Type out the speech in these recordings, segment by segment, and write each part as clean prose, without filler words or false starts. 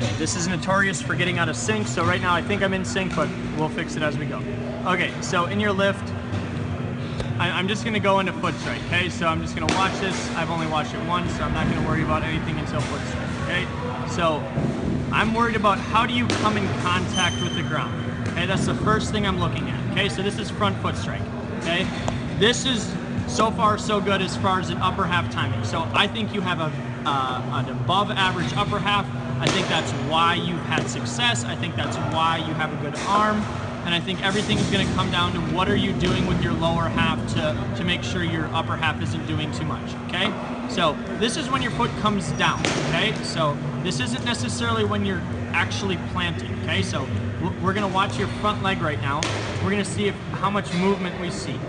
Okay, this is notorious for getting out of sync, so right now I think I'm in sync, but we'll fix it as we go. Okay, so in your lift, I'm just gonna go into foot strike, okay? So I'm just gonna watch this. I've only watched it once, so I'm not gonna worry about anything until foot strike, okay? So I'm worried about how do you come in contact with the ground, okay? That's the first thing I'm looking at, okay? So this is front foot strike, okay? This is so far so good as far as an upper half timing. So I think you have an above average upper half. I think that's why you've had success. I think that's why you have a good arm. And I think everything is going to come down to what are you doing with your lower half to make sure your upper half isn't doing too much, okay? So this is when your foot comes down, okay? So this isn't necessarily when you're actually planting, okay? So we're going to watch your front leg right now. We're going to see how much movement we see.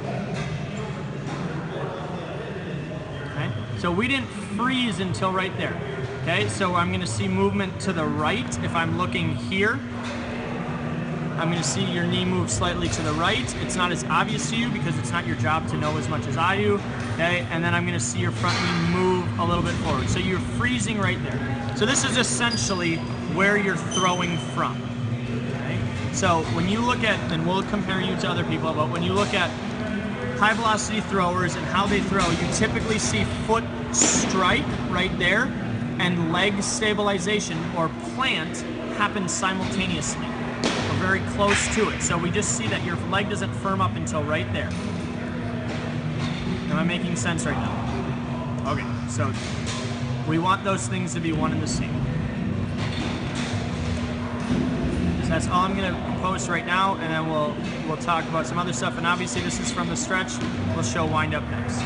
Okay? So we didn't freeze until right there, okay? So I'm going to see movement to the right if I'm looking here. I'm going to see your knee move slightly to the right. It's not as obvious to you because it's not your job to know as much as I do, okay? And then I'm going to see your front knee move a little bit forward. So you're freezing right there. So this is essentially where you're throwing from, okay? So when you look at, and we'll compare you to other people, but when you look at high velocity throwers and how they throw, you typically see foot strike right there and leg stabilization or plant happen simultaneously. Very close to it. So we just see that your leg doesn't firm up until right there. Am I making sense right now? Okay, so we want those things to be one and the same. So that's all I'm gonna post right now, and then we'll talk about some other stuff. And obviously this is from the stretch. We'll show wind up next.